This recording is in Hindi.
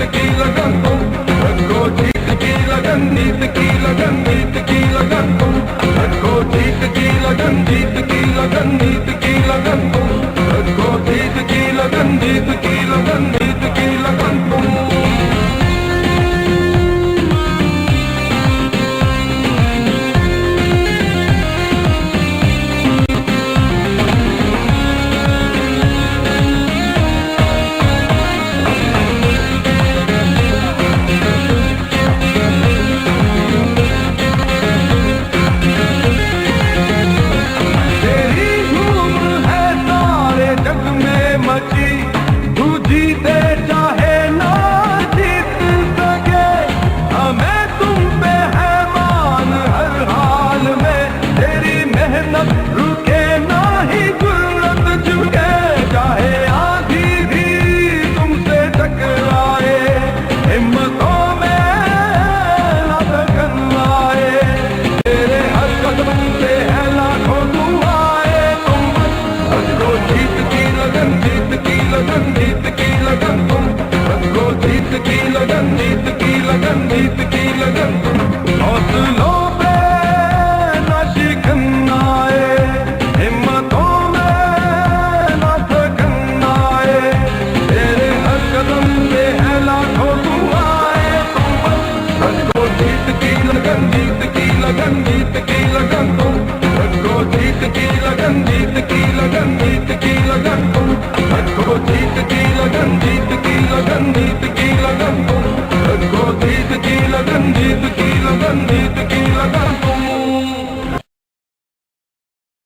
जीत की लगन तुम, रखो जीत की लगन, जीत की लगन, जीत की लगन तुम, रखो जीत की लगन, जीत की लगन, जीत की लगन तुम, रखो जीत की लगन, जीत की लगन, जीत की लगन तुम। तू जीते चाहे ना जीत सके, हमें तुम पे है मान हर हाल में, तेरी मेहनत रुके ना ही जुर्रत झुके, चाहे आंधी भी तुमसे टकराए, हिम्मतों में ना थकन आए, तेरे हर कदम पे है लाखों दुआएं, तुम रखो जीत की लगन, जीत की लगन, जीत की लगन तुम, रखो जीत की लगन, जीत की लगन, जीत की लगन तुम, हौसलों पे ना शिकन आए, हिम्मतों में ना थकन आए, तेरे हर कदम पे है लाखों दुआएं, तुम रखो जीत की लगन, जीत की लगन, जीत की लगन तुम, रखो जीत की लगन, जीत की लगन।